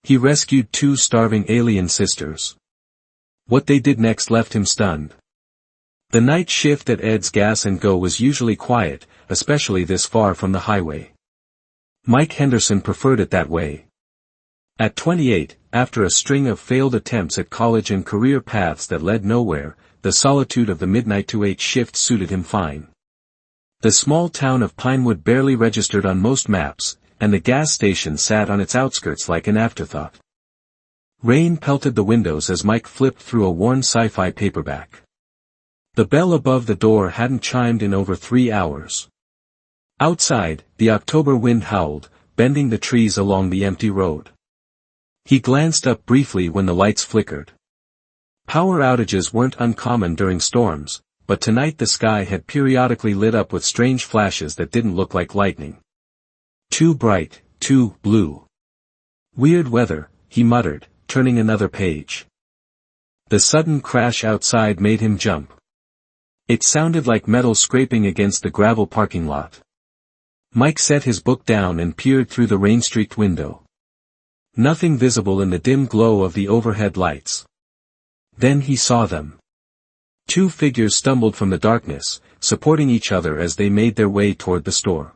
He rescued 2 starving alien sisters. What they did next left him stunned. The night shift at Ed's Gas and Go was usually quiet, especially this far from the highway. Mike Henderson preferred it that way. At 28, after a string of failed attempts at college and career paths that led nowhere, the solitude of the midnight to 8 shift suited him fine. The small town of Pinewood barely registered on most maps, and the gas station sat on its outskirts like an afterthought. Rain pelted the windows as Mike flipped through a worn Sci-Fi paperback. The bell above the door hadn't chimed in over 3 hours. Outside, the October wind howled, bending the trees along the empty road. He glanced up briefly when the lights flickered. Power outages weren't uncommon during storms, but tonight the sky had periodically lit up with strange flashes that didn't look like lightning. Too bright, too blue. Weird weather, he muttered, turning another page. The sudden crash outside made him jump. It sounded like metal scraping against the gravel parking lot. Mike set his book down and peered through the rain-streaked window. Nothing visible in the dim glow of the overhead lights. Then he saw them. 2 figures stumbled from the darkness, supporting each other as they made their way toward the store.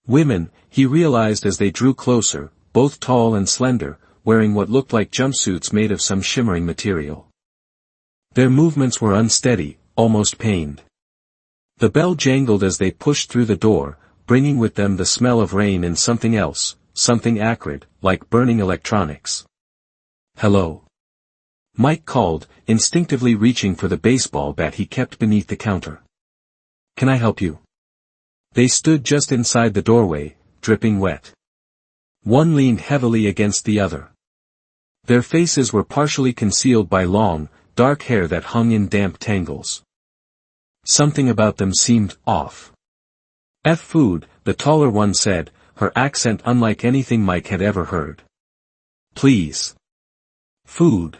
Women, he realized as they drew closer, both tall and slender, wearing what looked like jumpsuits made of some shimmering material. Their movements were unsteady, almost pained. The bell jangled as they pushed through the door, bringing with them the smell of rain and something else, something acrid, like burning electronics. "Hello," Mike called, instinctively reaching for the baseball bat he kept beneath the counter. "Can I help you?" They stood just inside the doorway, dripping wet. One leaned heavily against the other. Their faces were partially concealed by long, dark hair that hung in damp tangles. Something about them seemed off. "Food," the taller one said, her accent unlike anything Mike had ever heard. "Please." "Food."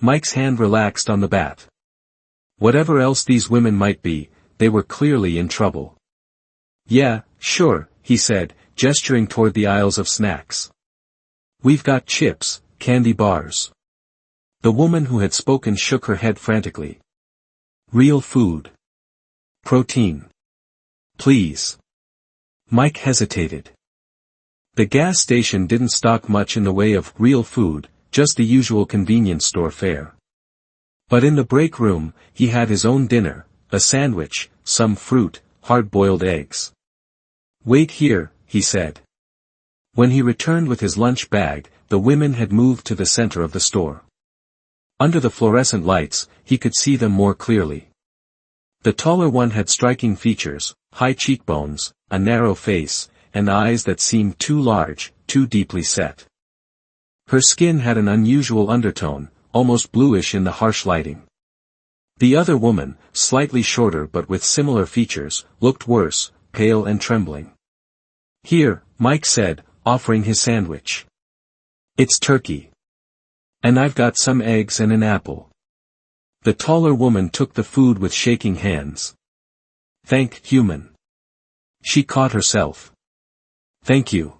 Mike's hand relaxed on the bat. Whatever else these women might be, they were clearly in trouble. "Yeah, sure," he said, gesturing toward the aisles of snacks. "We've got chips, candy bars." The woman who had spoken shook her head frantically. "Real food. Protein. Please." Mike hesitated. The gas station didn't stock much in the way of real food, just the usual convenience store fare. But in the break room, he had his own dinner, a sandwich, some fruit, hard-boiled eggs. "Wait here," he said. When he returned with his lunch bag, the women had moved to the center of the store. Under the fluorescent lights, he could see them more clearly. The taller one had striking features, high cheekbones, a narrow face, and eyes that seemed too large, too deeply set. Her skin had an unusual undertone, almost bluish in the harsh lighting. The other woman, slightly shorter but with similar features, looked worse, pale and trembling. "Here," Mike said, offering his sandwich. "It's turkey. And I've got some eggs and an apple." The taller woman took the food with shaking hands. "Thank, human." She caught herself. "Thank you."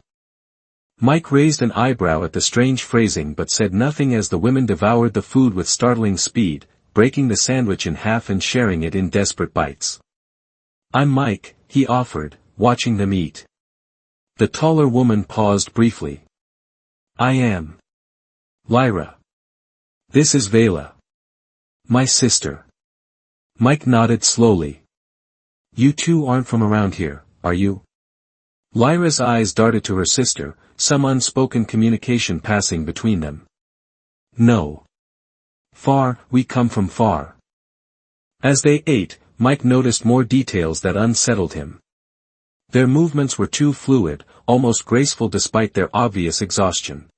Mike raised an eyebrow at the strange phrasing but said nothing as the women devoured the food with startling speed, breaking the sandwich in half and sharing it in desperate bites. "I'm Mike," he offered, watching them eat. The taller woman paused briefly. "I am Lyra. This is Vela. My sister." Mike nodded slowly. "You two aren't from around here, are you?" Lyra's eyes darted to her sister, some unspoken communication passing between them. "No. Far, we come from far." As they ate, Mike noticed more details that unsettled him. Their movements were too fluid, almost graceful despite their obvious exhaustion.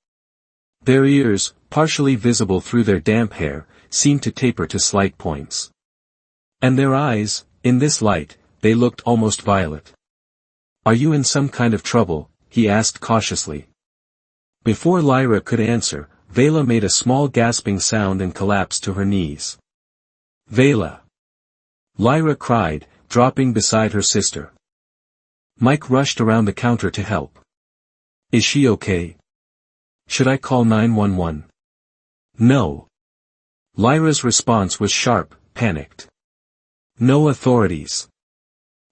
Their ears, partially visible through their damp hair, seemed to taper to slight points. And their eyes, in this light, they looked almost violet. "Are you in some kind of trouble?" he asked cautiously. Before Lyra could answer, Vela made a small gasping sound and collapsed to her knees. "Vela!" Lyra cried, dropping beside her sister. Mike rushed around the counter to help. "Is she okay?" Should I call 911? No. Lyra's response was sharp, panicked. No authorities.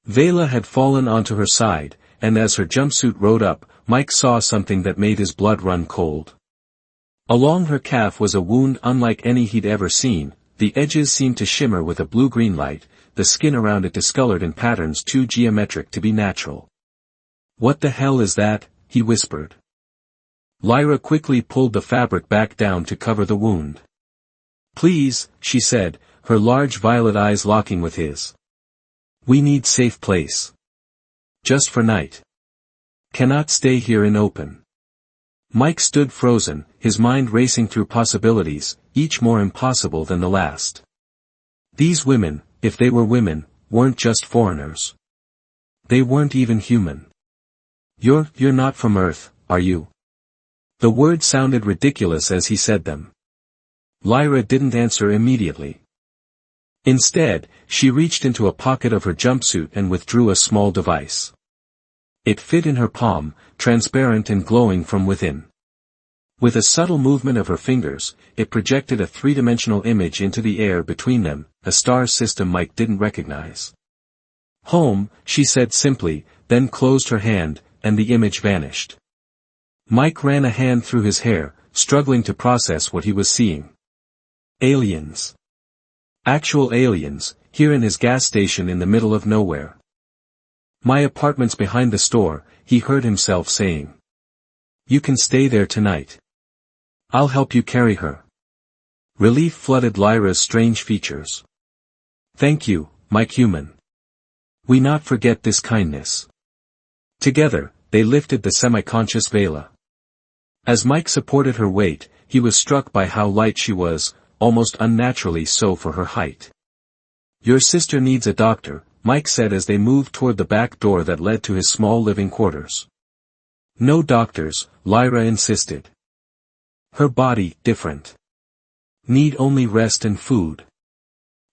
Vela had fallen onto her side, and as her jumpsuit rode up, Mike saw something that made his blood run cold. Along her calf was a wound unlike any he'd ever seen. The edges seemed to shimmer with a blue-green light, the skin around it discolored in patterns too geometric to be natural. What the hell is that? He whispered. Lyra quickly pulled the fabric back down to cover the wound. Please, she said, her large violet eyes locking with his. We need safe place. Just for night. Cannot stay here in open. Mike stood frozen, his mind racing through possibilities, each more impossible than the last. These women, if they were women, weren't just foreigners. They weren't even human. You're not from Earth, are you? The words sounded ridiculous as he said them. Lyra didn't answer immediately. Instead, she reached into a pocket of her jumpsuit and withdrew a small device. It fit in her palm, transparent and glowing from within. With a subtle movement of her fingers, it projected a three-dimensional image into the air between them, a star system Mike didn't recognize. Home, she said simply, then closed her hand, and the image vanished. Mike ran a hand through his hair, struggling to process what he was seeing. Aliens. Actual aliens, here in his gas station in the middle of nowhere. My apartment's behind the store, he heard himself saying. You can stay there tonight. I'll help you carry her. Relief flooded Lyra's strange features. Thank you, Mike human. We not forget this kindness. Together, they lifted the semi-conscious Vela. As Mike supported her weight, he was struck by how light she was, almost unnaturally so for her height. Your sister needs a doctor, Mike said as they moved toward the back door that led to his small living quarters. No doctors, Lyra insisted. Her body, different. Need only rest and food.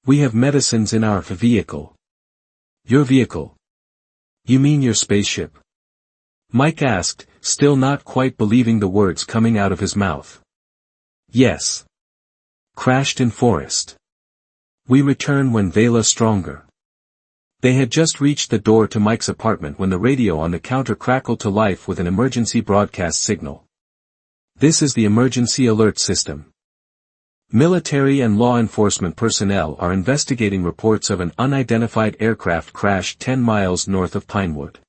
We have medicines in our vehicle. Your vehicle? You mean your spaceship? Mike asked, still not quite believing the words coming out of his mouth. Yes. Crashed in forest. We return when Vela stronger. They had just reached the door to Mike's apartment when the radio on the counter crackled to life with an emergency broadcast signal. This is the emergency alert system. Military and law enforcement personnel are investigating reports of an unidentified aircraft crash 10 miles north of Pinewood.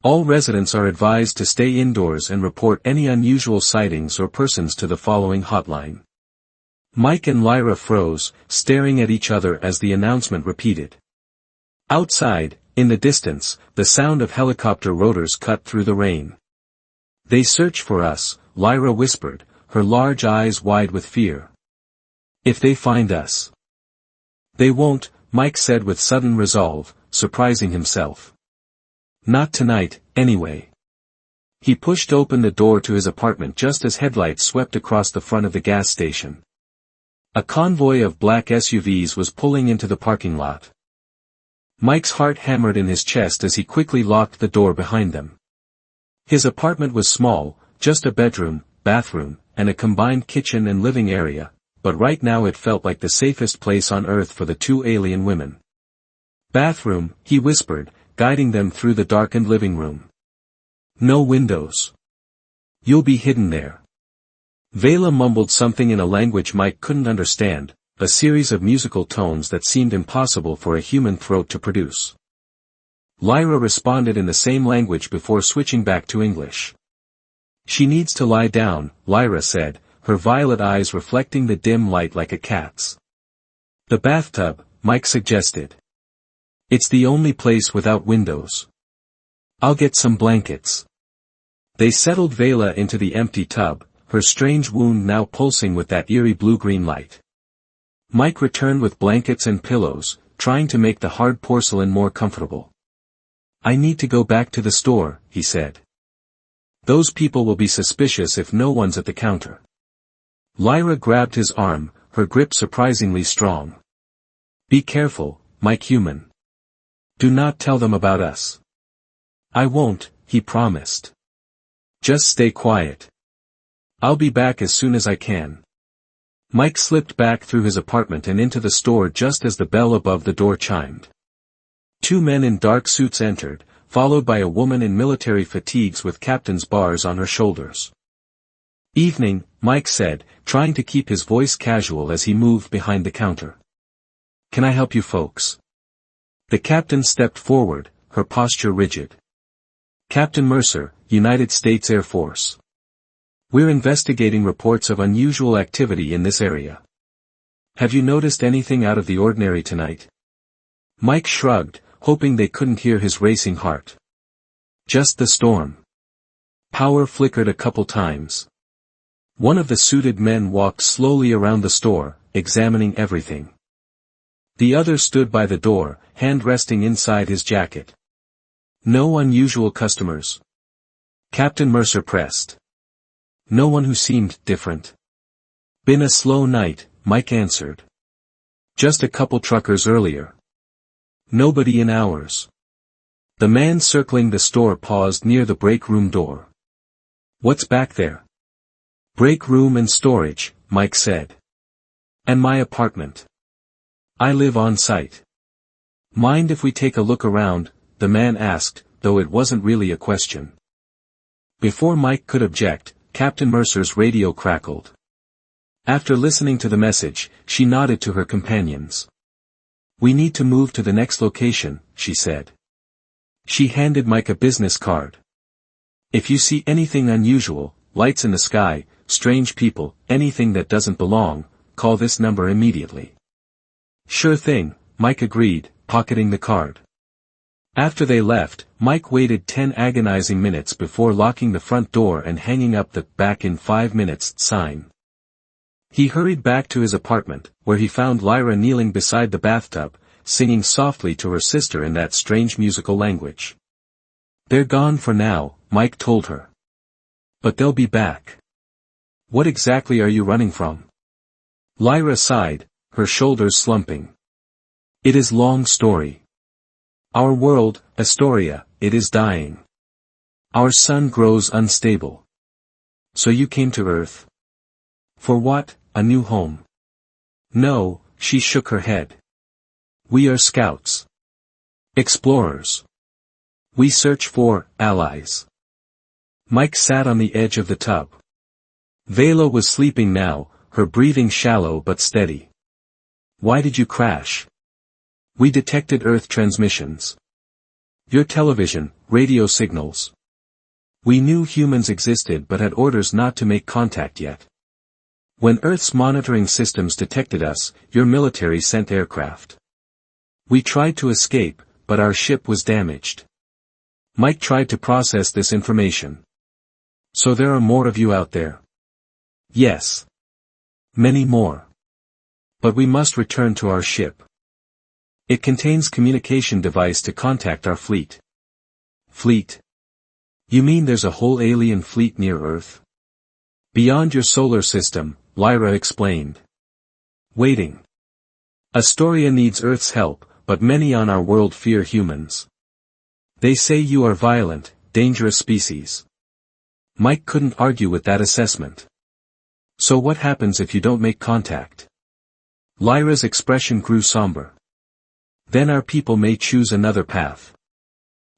All residents are advised to stay indoors and report any unusual sightings or persons to the following hotline. Mike and Lyra froze, staring at each other as the announcement repeated. Outside, in the distance, the sound of helicopter rotors cut through the rain. They search for us, Lyra whispered, her large eyes wide with fear. If they find us. They won't, Mike said with sudden resolve, surprising himself. Not tonight, anyway. He pushed open the door to his apartment just as headlights swept across the front of the gas station. A convoy of black SUVs was pulling into the parking lot. Mike's heart hammered in his chest as he quickly locked the door behind them. His apartment was small, just a bedroom, bathroom, and a combined kitchen and living area, but right now it felt like the safest place on Earth for the two alien women. Bathroom, he whispered, guiding them through the darkened living room. No windows. You'll be hidden there. Vela mumbled something in a language Mike couldn't understand, a series of musical tones that seemed impossible for a human throat to produce. Lyra responded in the same language before switching back to English. She needs to lie down, Lyra said, her violet eyes reflecting the dim light like a cat's. The bathtub, Mike suggested. It's the only place without windows. I'll get some blankets. They settled Vela into the empty tub, her strange wound now pulsing with that eerie blue-green light. Mike returned with blankets and pillows, trying to make the hard porcelain more comfortable. I need to go back to the store, he said. Those people will be suspicious if no one's at the counter. Lyra grabbed his arm, her grip surprisingly strong. Be careful, Mike human. Do not tell them about us. I won't, he promised. Just stay quiet. I'll be back as soon as I can. Mike slipped back through his apartment and into the store just as the bell above the door chimed. Two men in dark suits entered, followed by a woman in military fatigues with captain's bars on her shoulders. "Evening," Mike said, trying to keep his voice casual as he moved behind the counter. "Can I help you folks?" The captain stepped forward, her posture rigid. "Captain Mercer, United States Air Force. We're investigating reports of unusual activity in this area. Have you noticed anything out of the ordinary tonight?" Mike shrugged, hoping they couldn't hear his racing heart. "Just the storm. Power flickered a couple times." One of the suited men walked slowly around the store, examining everything. The other stood by the door, hand resting inside his jacket. "No unusual customers?" Captain Mercer pressed. "No one who seemed different." "Been a slow night," Mike answered. "Just a couple truckers earlier. Nobody in hours." The man circling the store paused near the break room door. "What's back there?" "Break room and storage," Mike said. "And my apartment. I live on site." "Mind if we take a look around?" the man asked, though it wasn't really a question. Before Mike could object, Captain Mercer's radio crackled. After listening to the message, she nodded to her companions. "We need to move to the next location," she said. She handed Mike a business card. "If you see anything unusual, lights in the sky, strange people, anything that doesn't belong, call this number immediately." "Sure thing," Mike agreed, pocketing the card. After they left, Mike waited 10 agonizing minutes before locking the front door and hanging up the "back in 5 minutes" sign. He hurried back to his apartment, where he found Lyra kneeling beside the bathtub, singing softly to her sister in that strange musical language. "They're gone for now," Mike told her. "But they'll be back." "What exactly are you running from?" Lyra sighed, her shoulders slumping. "It is long story. Our world, Astoria, it is dying. Our sun grows unstable. So you came to Earth? For what, a new home?" "No," she shook her head. "We are scouts. Explorers. We search for allies." Mike sat on the edge of the tub. Vela was sleeping now, her breathing shallow but steady. "Why did you crash?" "We detected Earth transmissions. Your television, radio signals. We knew humans existed but had orders not to make contact yet. When Earth's monitoring systems detected us, your military sent aircraft. We tried to escape, but our ship was damaged." Mike tried to process this information. "So there are more of you out there?" "Yes. Many more. But we must return to our ship. It contains communication device to contact our fleet." "Fleet? You mean there's a whole alien fleet near Earth?" "Beyond your solar system," Lyra explained. "Waiting. Astoria needs Earth's help, but many on our world fear humans. They say you are violent, dangerous species." Mike couldn't argue with that assessment. "So what happens if you don't make contact?" Lyra's expression grew somber. "Then our people may choose another path.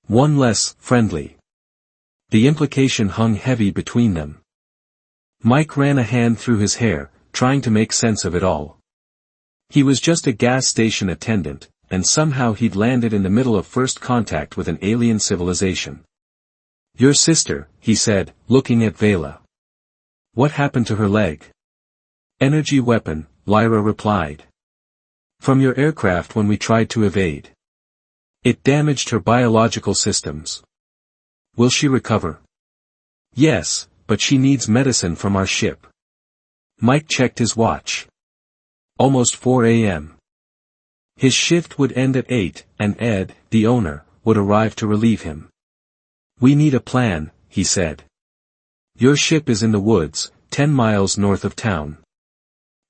One less friendly." The implication hung heavy between them. Mike ran a hand through his hair, trying to make sense of it all. He was just a gas station attendant, and somehow he'd landed in the middle of first contact with an alien civilization. "Your sister," he said, looking at Vela. "What happened to her leg?" "Energy weapon," Lyra replied. "From your aircraft when we tried to evade. It damaged her biological systems." "Will she recover?" "Yes, but she needs medicine from our ship." Mike checked his watch. Almost 4 a.m. His shift would end at 8, and Ed, the owner, would arrive to relieve him. "We need a plan," he said. "Your ship is in the woods, 10 miles north of town.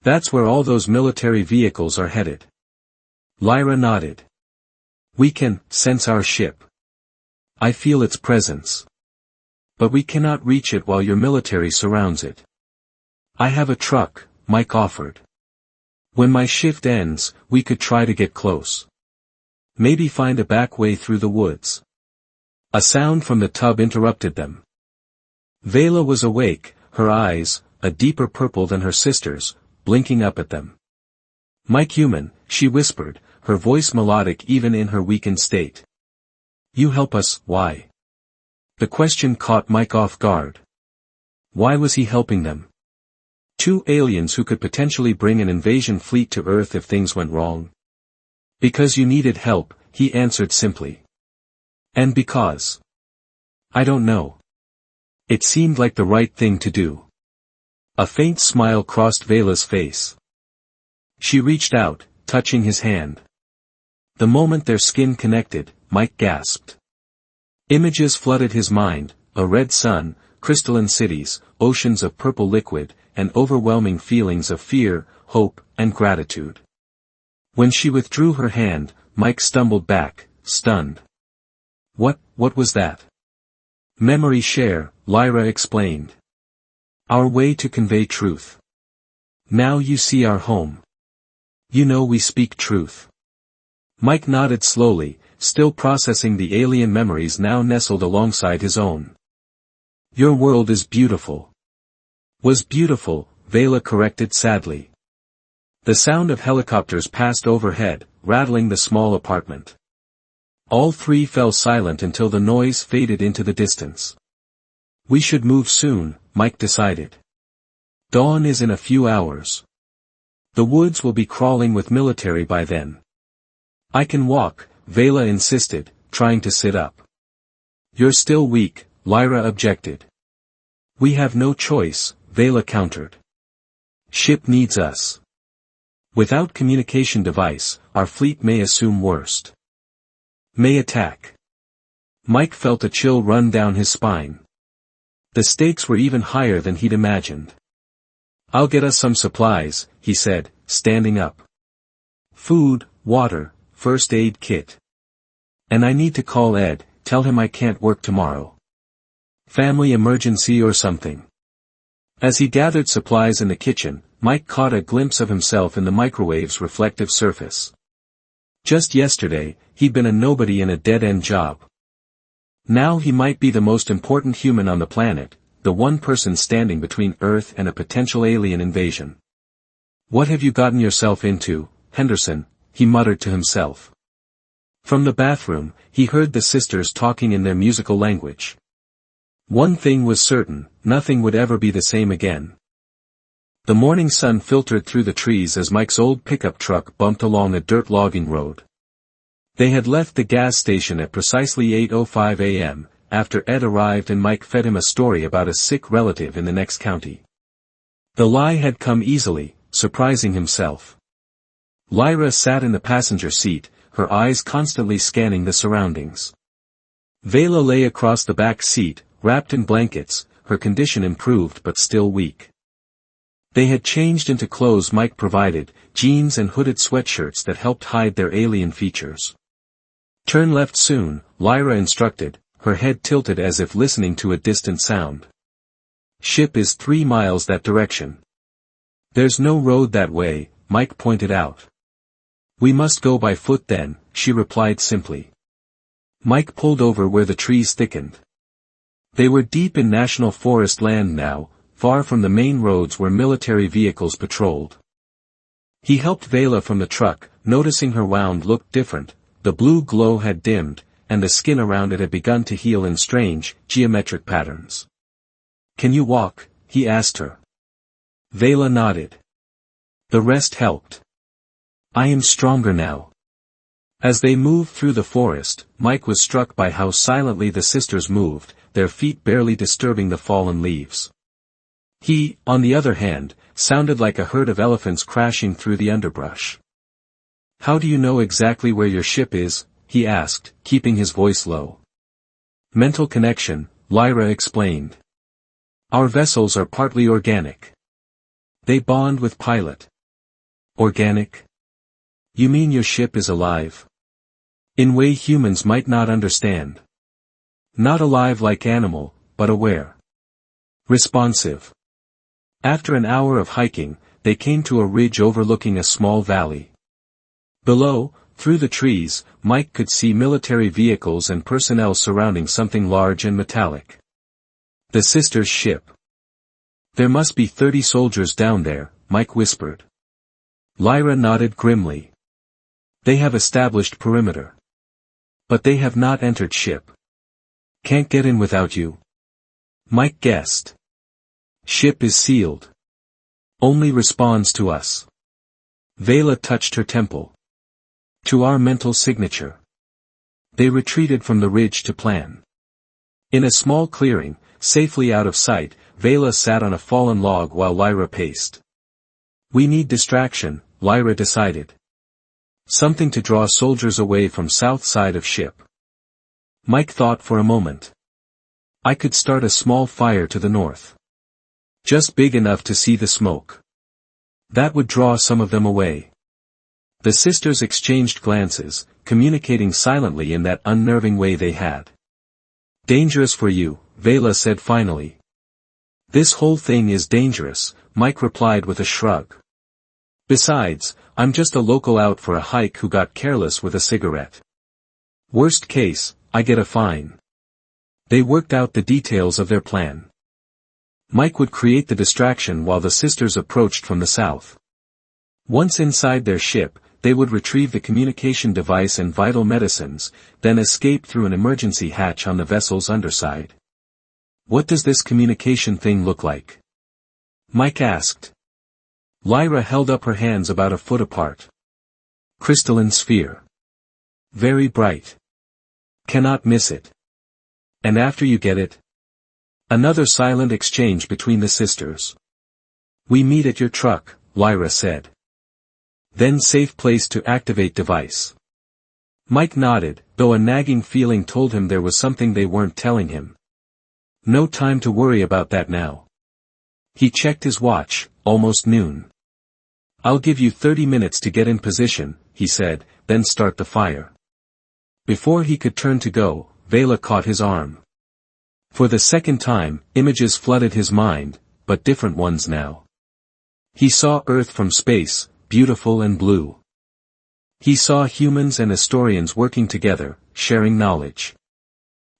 That's where all those military vehicles are headed." Lyra nodded. "We can sense our ship. I feel its presence. But we cannot reach it while your military surrounds it. I have a truck, Mike offered. When my shift ends, we could try to get close. Maybe find a back way through the woods. A sound from the tub interrupted them. Vela was awake, her eyes, a deeper purple than her sister's, blinking up at them. Mike human, she whispered, her voice melodic even in her weakened state. You help us, why? The question caught Mike off guard. Why was he helping them? Two aliens who could potentially bring an invasion fleet to Earth if things went wrong. Because you needed help, he answered simply. And because. I don't know. It seemed like the right thing to do. A faint smile crossed Vela's face. She reached out, touching his hand. The moment their skin connected, Mike gasped. Images flooded his mind, a red sun, crystalline cities, oceans of purple liquid, and overwhelming feelings of fear, hope, and gratitude. When she withdrew her hand, Mike stumbled back, stunned. What was that? Memory share, Lyra explained. Our way to convey truth. Now you see our home. You know we speak truth. Mike nodded slowly, still processing the alien memories now nestled alongside his own. Your world is beautiful. Was beautiful, Vela corrected sadly. The sound of helicopters passed overhead, rattling the small apartment. All three fell silent until the noise faded into the distance. We should move soon, Mike decided. Dawn is in a few hours. The woods will be crawling with military by then. I can walk, Vela insisted, trying to sit up. You're still weak, Lyra objected. We have no choice, Vela countered. Ship needs us. Without communication device, our fleet may assume worst. May attack. Mike felt a chill run down his spine. The stakes were even higher than he'd imagined. I'll get us some supplies, he said, standing up. Food, water, first aid kit. And I need to call Ed, tell him I can't work tomorrow. Family emergency or something. As he gathered supplies in the kitchen, Mike caught a glimpse of himself in the microwave's reflective surface. Just yesterday, he'd been a nobody in a dead-end job. Now he might be the most important human on the planet, the one person standing between Earth and a potential alien invasion. What have you gotten yourself into, Henderson? He muttered to himself. From the bathroom, he heard the sisters talking in their musical language. One thing was certain, nothing would ever be the same again. The morning sun filtered through the trees as Mike's old pickup truck bumped along a dirt logging road. They had left the gas station at precisely 8:05 a.m., after Ed arrived and Mike fed him a story about a sick relative in the next county. The lie had come easily, surprising himself. Lyra sat in the passenger seat, her eyes constantly scanning the surroundings. Vela lay across the back seat, wrapped in blankets, her condition improved but still weak. They had changed into clothes Mike provided, jeans and hooded sweatshirts that helped hide their alien features. Turn left soon, Lyra instructed, her head tilted as if listening to a distant sound. Ship is 3 miles that direction. There's no road that way, Mike pointed out. We must go by foot then, she replied simply. Mike pulled over where the trees thickened. They were deep in national forest land now, far from the main roads where military vehicles patrolled. He helped Vela from the truck, noticing her wound looked different, the blue glow had dimmed, and the skin around it had begun to heal in strange, geometric patterns. Can you walk? He asked her. Vela nodded. The rest helped. I am stronger now. As they moved through the forest, Mike was struck by how silently the sisters moved, their feet barely disturbing the fallen leaves. He, on the other hand, sounded like a herd of elephants crashing through the underbrush. How do you know exactly where your ship is? He asked, keeping his voice low. Mental connection, Lyra explained. Our vessels are partly organic. They bond with pilot. Organic? You mean your ship is alive? In way humans might not understand. Not alive like animal, but aware. Responsive. After an hour of hiking, they came to a ridge overlooking a small valley. Below, through the trees, Mike could see military vehicles and personnel surrounding something large and metallic. The sisters' ship. "There must be 30 soldiers down there," Mike whispered. Lyra nodded grimly. "They have established perimeter. But they have not entered ship. Can't get in without you." Mike guessed. "Ship is sealed. Only responds to us." Vela touched her temple. "To our mental signature." They retreated from the ridge to plan. In a small clearing, safely out of sight, Vela sat on a fallen log while Lyra paced. "We need distraction," Lyra decided. "Something to draw soldiers away from south side of ship." Mike thought for a moment. "I could start a small fire to the north. Just big enough to see the smoke. That would draw some of them away." The sisters exchanged glances, communicating silently in that unnerving way they had. "Dangerous for you," Vela said finally. "This whole thing is dangerous," Mike replied with a shrug. "Besides, I'm just a local out for a hike who got careless with a cigarette. Worst case, I get a fine." They worked out the details of their plan. Mike would create the distraction while the sisters approached from the south. Once inside their ship, they would retrieve the communication device and vital medicines, then escape through an emergency hatch on the vessel's underside. "What does this communication thing look like?" Mike asked. Lyra held up her hands about a foot apart. "Crystalline sphere. Very bright. Cannot miss it. And after you get it?" Another silent exchange between the sisters. "We meet at your truck," Lyra said. "Then safe place to activate device." Mike nodded, though a nagging feeling told him there was something they weren't telling him. No time to worry about that now. He checked his watch, almost noon. "I'll give you 30 minutes to get in position," he said, "then start the fire." Before he could turn to go, Vela caught his arm. For the second time, images flooded his mind, but different ones now. He saw Earth from space, beautiful and blue. He saw humans and Astorians working together, sharing knowledge.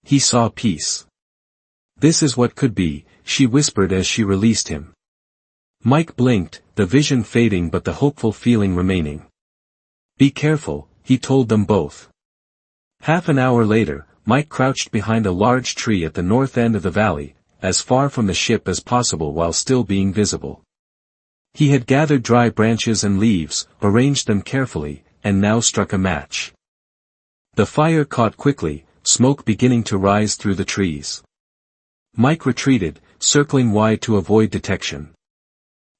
He saw peace. "This is what could be," she whispered as she released him. Mike blinked, the vision fading but the hopeful feeling remaining. "Be careful," he told them both. Half an hour later, Mike crouched behind a large tree at the north end of the valley, as far from the ship as possible while still being visible. He had gathered dry branches and leaves, arranged them carefully, and now struck a match. The fire caught quickly, smoke beginning to rise through the trees. Mike retreated, circling wide to avoid detection.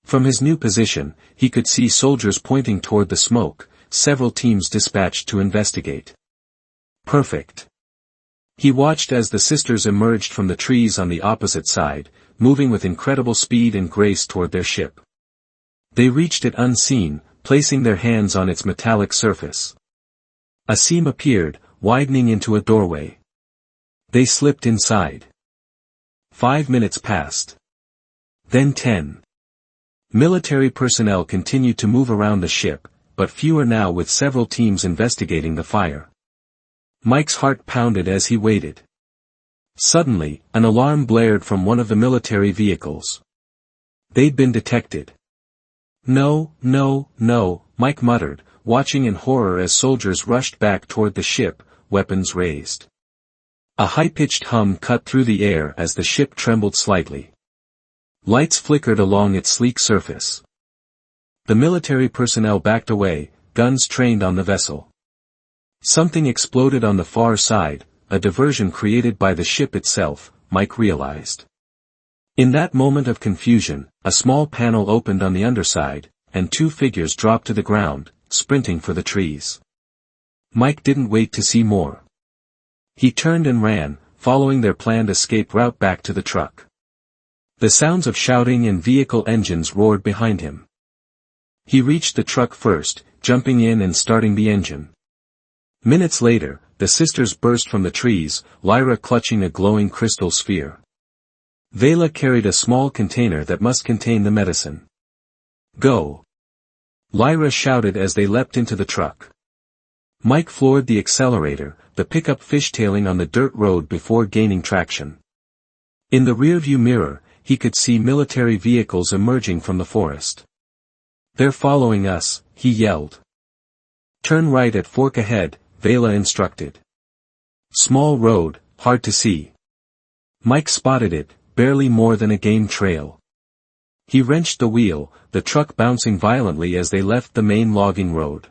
From his new position, he could see soldiers pointing toward the smoke, several teams dispatched to investigate. Perfect. He watched as the sisters emerged from the trees on the opposite side, moving with incredible speed and grace toward their ship. They reached it unseen, placing their hands on its metallic surface. A seam appeared, widening into a doorway. They slipped inside. 5 minutes passed. Then 10. Military personnel continued to move around the ship, but fewer now with several teams investigating the fire. Mike's heart pounded as he waited. Suddenly, an alarm blared from one of the military vehicles. They'd been detected. "No, no, no," Mike muttered, watching in horror as soldiers rushed back toward the ship, weapons raised. A high-pitched hum cut through the air as the ship trembled slightly. Lights flickered along its sleek surface. The military personnel backed away, guns trained on the vessel. Something exploded on the far side, a diversion created by the ship itself, Mike realized. In that moment of confusion, a small panel opened on the underside, and 2 figures dropped to the ground, sprinting for the trees. Mike didn't wait to see more. He turned and ran, following their planned escape route back to the truck. The sounds of shouting and vehicle engines roared behind him. He reached the truck first, jumping in and starting the engine. Minutes later, the sisters burst from the trees, Lyra clutching a glowing crystal sphere. Vela carried a small container that must contain the medicine. Go! Lyra shouted as they leapt into the truck. Mike floored the accelerator, the pickup fishtailing on the dirt road before gaining traction. In the rearview mirror, he could see military vehicles emerging from the forest. "They're following us," he yelled. "Turn right at fork ahead," Vela instructed. Small road, hard to see. Mike spotted it, barely more than a game trail. He wrenched the wheel, the truck bouncing violently as they left the main logging road.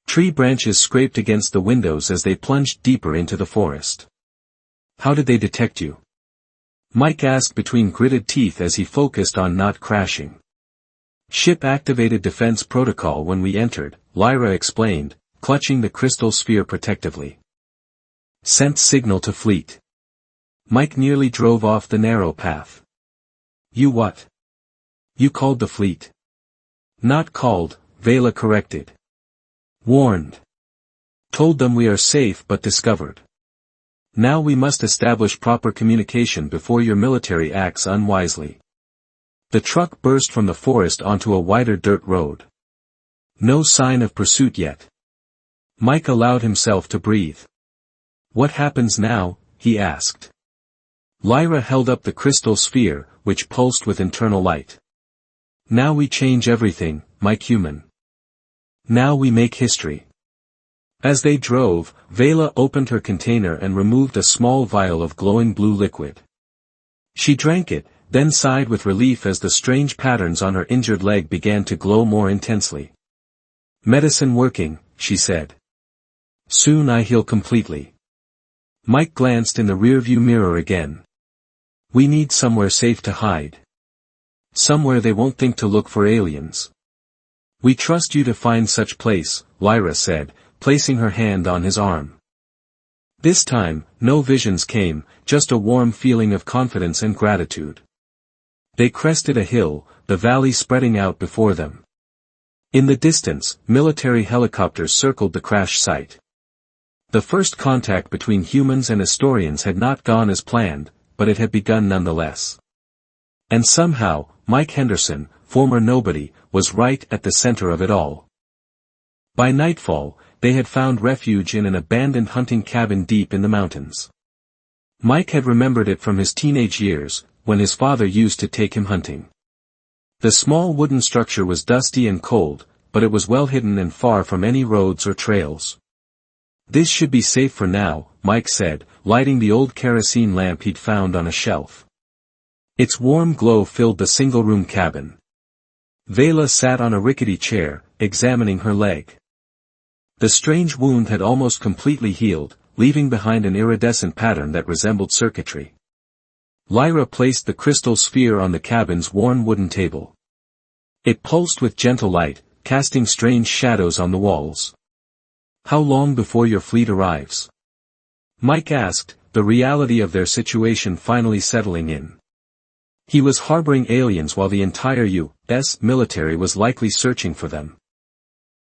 Tree branches scraped against the windows as they plunged deeper into the forest. "How did they detect you?" Mike asked between gritted teeth as he focused on not crashing. "Ship activated defense protocol when we entered," Lyra explained, clutching the crystal sphere protectively. "Sent signal to fleet." Mike nearly drove off the narrow path. "You what?" "You called the fleet." "Not called," Vela corrected. "Warned. Told them we are safe but discovered. Now we must establish proper communication before your military acts unwisely." The truck burst from the forest onto a wider dirt road. No sign of pursuit yet. Mike allowed himself to breathe. "What happens now?" he asked. Lyra held up the crystal sphere, which pulsed with internal light. "Now we change everything, Mike Human. Now we make history." As they drove, Vela opened her container and removed a small vial of glowing blue liquid. She drank it, then sighed with relief as the strange patterns on her injured leg began to glow more intensely. "Medicine working," she said. "Soon I heal completely." Mike glanced in the rearview mirror again. "We need somewhere safe to hide. Somewhere they won't think to look for aliens." "We trust you to find such place," Lyra said, placing her hand on his arm. This time, no visions came, just a warm feeling of confidence and gratitude. They crested a hill, the valley spreading out before them. In the distance, military helicopters circled the crash site. The first contact between humans and Astorians had not gone as planned, but it had begun nonetheless. And somehow, Mike Henderson, former nobody, was right at the center of it all. By nightfall, they had found refuge in an abandoned hunting cabin deep in the mountains. Mike had remembered it from his teenage years, when his father used to take him hunting. The small wooden structure was dusty and cold, but it was well hidden and far from any roads or trails. "This should be safe for now," Mike said, lighting the old kerosene lamp he'd found on a shelf. Its warm glow filled the single-room cabin. Vela sat on a rickety chair, examining her leg. The strange wound had almost completely healed, leaving behind an iridescent pattern that resembled circuitry. Lyra placed the crystal sphere on the cabin's worn wooden table. It pulsed with gentle light, casting strange shadows on the walls. "How long before your fleet arrives?" Mike asked, the reality of their situation finally settling in. He was harboring aliens while the entire U.S. military was likely searching for them.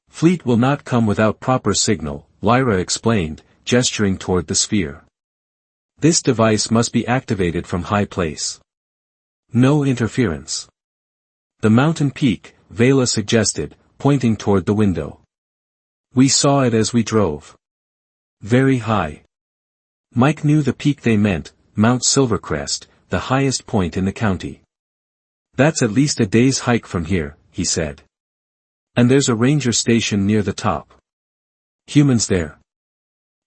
"Fleet will not come without proper signal," Lyra explained, gesturing toward the sphere. "This device must be activated from high place. No interference." "The mountain peak," Vela suggested, pointing toward the window. "We saw it as we drove. Very high." Mike knew the peak they meant, Mount Silvercrest, the highest point in the county. "That's at least a day's hike from here," he said. "And there's a ranger station near the top." "Humans there?"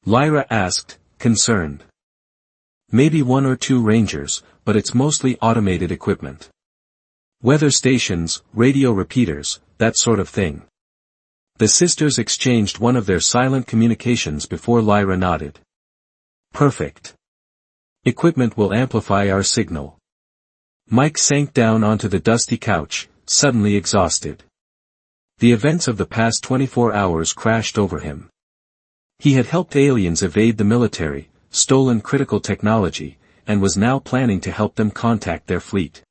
Lyra asked, concerned. "Maybe one or two rangers, but it's mostly automated equipment. Weather stations, radio repeaters, that sort of thing." The sisters exchanged one of their silent communications before Lyra nodded. "Perfect. Equipment will amplify our signal." Mike sank down onto the dusty couch, suddenly exhausted. The events of the past 24 hours crashed over him. He had helped aliens evade the military, stolen critical technology, and was now planning to help them contact their fleet.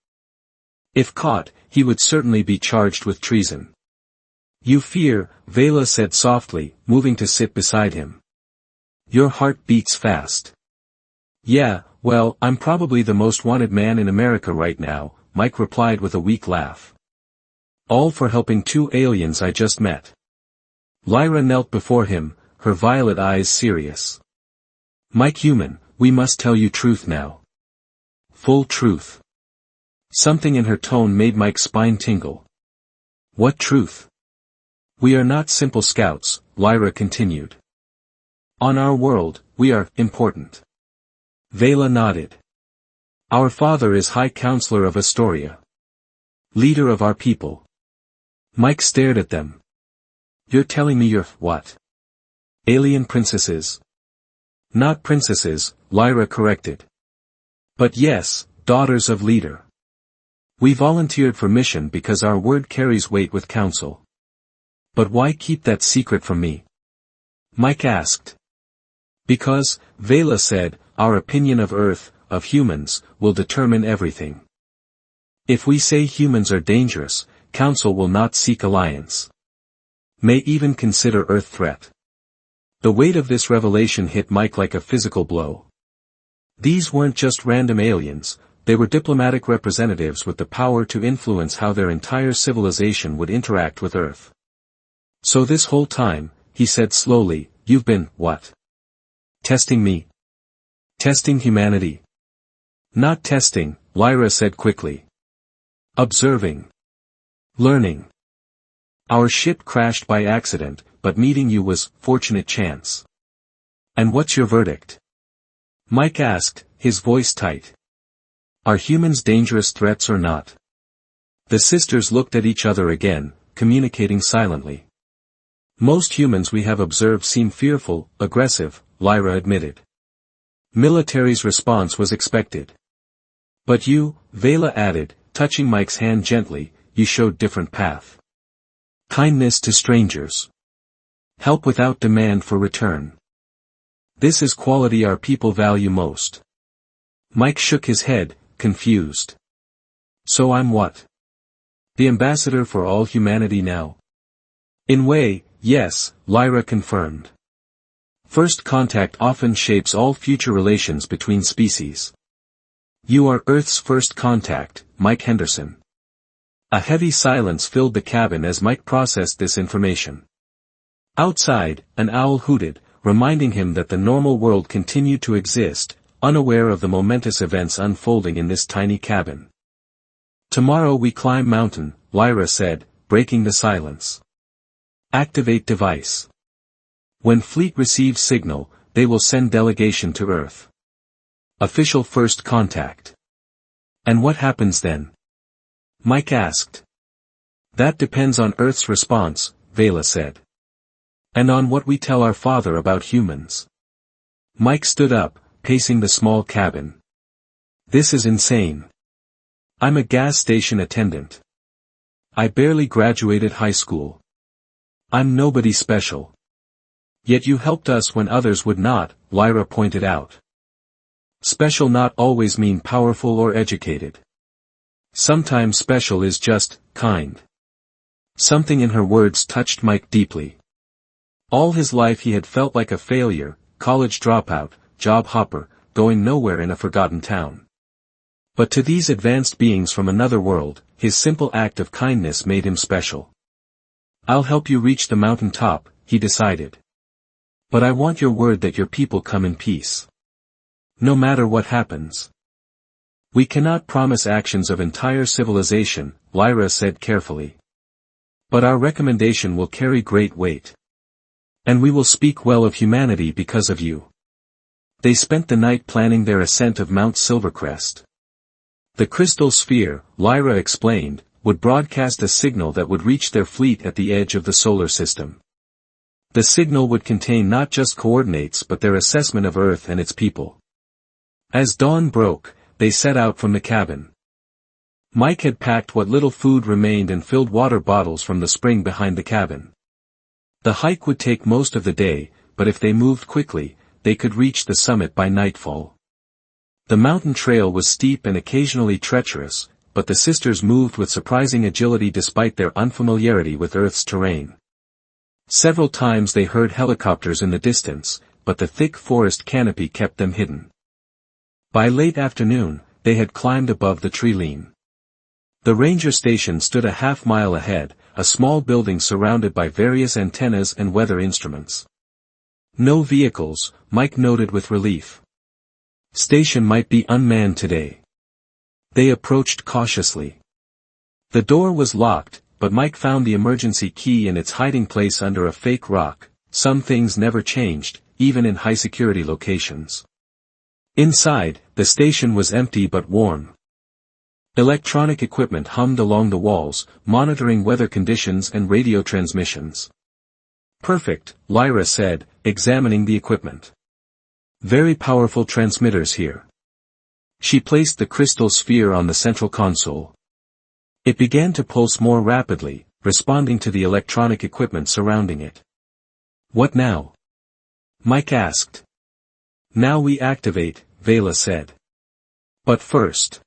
If caught, he would certainly be charged with treason. "You fear," Vela said softly, moving to sit beside him. "Your heart beats fast." "Yeah," Well, I'm probably the most wanted man in America right now, Mike replied with a weak laugh. All for helping 2 aliens I just met. Lyra knelt before him, her violet eyes serious. Mike human, we must tell you truth now. Full truth. Something in her tone made Mike's spine tingle. What truth? We are not simple scouts, Lyra continued. On our world, we are important. Vela nodded. Our father is High Counselor of Astoria. Leader of our people. Mike stared at them. You're telling me you're what? Alien princesses? Not princesses, Lyra corrected. But yes, daughters of leader. We volunteered for mission because our word carries weight with council. But why keep that secret from me? Mike asked. Because, Vela said, our opinion of Earth, of humans, will determine everything. If we say humans are dangerous, Council will not seek alliance. May even consider Earth threat. The weight of this revelation hit Mike like a physical blow. These weren't just random aliens, they were diplomatic representatives with the power to influence how their entire civilization would interact with Earth. So this whole time, he said slowly, you've been, what? Testing me? Testing humanity? Not testing, Lyra said quickly. Observing. Learning. Our ship crashed by accident, but meeting you was fortunate chance. And what's your verdict? Mike asked, his voice tight. Are humans dangerous threats or not? The sisters looked at each other again, communicating silently. Most humans we have observed seem fearful, aggressive, Lyra admitted. Military's response was expected. But you, Vela added, touching Mike's hand gently, you showed different path. Kindness to strangers. Help without demand for return. This is quality our people value most. Mike shook his head, confused. So I'm what? The ambassador for all humanity now? In way, yes, Lyra confirmed. First contact often shapes all future relations between species. You are Earth's first contact, Mike Henderson. A heavy silence filled the cabin as Mike processed this information. Outside, an owl hooted, reminding him that the normal world continued to exist, unaware of the momentous events unfolding in this tiny cabin. Tomorrow we climb mountain, Lyra said, breaking the silence. Activate device. When fleet receives signal, they will send delegation to Earth. Official first contact. And what happens then? Mike asked. That depends on Earth's response, Vela said. And on what we tell our father about humans. Mike stood up, pacing the small cabin. This is insane. I'm a gas station attendant. I barely graduated high school. I'm nobody special. Yet you helped us when others would not, Lyra pointed out. Special not always mean powerful or educated. Sometimes special is just, kind. Something in her words touched Mike deeply. All his life he had felt like a failure, college dropout, job hopper, going nowhere in a forgotten town. But to these advanced beings from another world, his simple act of kindness made him special. I'll help you reach the mountain top, he decided. But I want your word that your people come in peace. No matter what happens. We cannot promise actions of entire civilization, Lyra said carefully. But our recommendation will carry great weight. And we will speak well of humanity because of you. They spent the night planning their ascent of Mount Silvercrest. The crystal sphere, Lyra explained, would broadcast a signal that would reach their fleet at the edge of the solar system. The signal would contain not just coordinates but their assessment of Earth and its people. As dawn broke, they set out from the cabin. Mike had packed what little food remained and filled water bottles from the spring behind the cabin. The hike would take most of the day, but if they moved quickly, they could reach the summit by nightfall. The mountain trail was steep and occasionally treacherous, but the sisters moved with surprising agility despite their unfamiliarity with Earth's terrain. Several times they heard helicopters in the distance, but the thick forest canopy kept them hidden. By late afternoon, they had climbed above the tree line. The ranger station stood a half-mile ahead, a small building surrounded by various antennas and weather instruments. No vehicles, Mike noted with relief. Station might be unmanned today. They approached cautiously. The door was locked, but Mike found the emergency key in its hiding place under a fake rock. Some things never changed, even in high-security locations. Inside, the station was empty but warm. Electronic equipment hummed along the walls, monitoring weather conditions and radio transmissions. Perfect, Lyra said, examining the equipment. Very powerful transmitters here. She placed the crystal sphere on the central console. It began to pulse more rapidly, responding to the electronic equipment surrounding it. What now? Mike asked. Now we activate, Vela said. But first.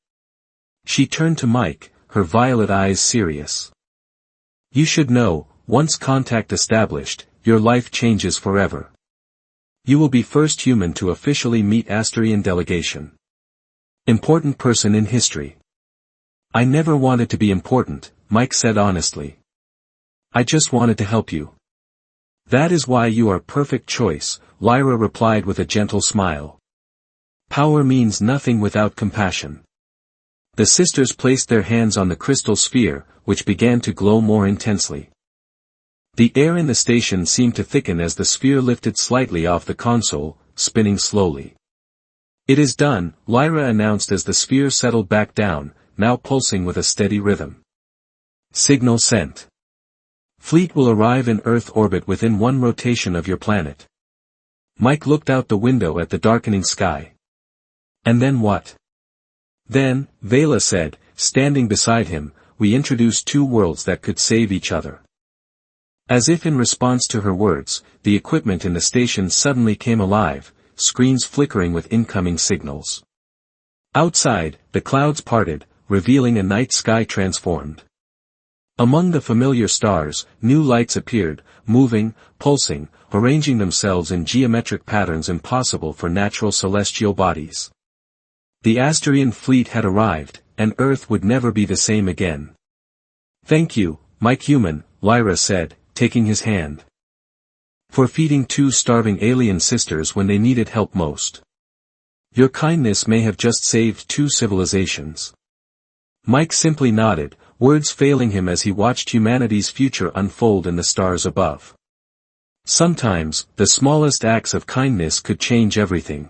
She turned to Mike, her violet eyes serious. You should know, once contact established, your life changes forever. You will be first human to officially meet Asterian delegation. Important person in history. I never wanted to be important, Mike said honestly. I just wanted to help you. That is why you are perfect choice, Lyra replied with a gentle smile. Power means nothing without compassion. The sisters placed their hands on the crystal sphere, which began to glow more intensely. The air in the station seemed to thicken as the sphere lifted slightly off the console, spinning slowly. It is done, Lyra announced as the sphere settled back down, now pulsing with a steady rhythm. Signal sent. Fleet will arrive in Earth orbit within one rotation of your planet. Mike looked out the window at the darkening sky. And then what? Then, Vela said, standing beside him, we introduced two worlds that could save each other. As if in response to her words, the equipment in the station suddenly came alive, screens flickering with incoming signals. Outside, the clouds parted, revealing a night sky transformed. Among the familiar stars, new lights appeared, moving, pulsing, arranging themselves in geometric patterns impossible for natural celestial bodies. The Asterian fleet had arrived, and Earth would never be the same again. Thank you, Mike Human, Lyra said, taking his hand. For feeding two starving alien sisters when they needed help most. Your kindness may have just saved two civilizations. Mike simply nodded, words failing him as he watched humanity's future unfold in the stars above. Sometimes, the smallest acts of kindness could change everything.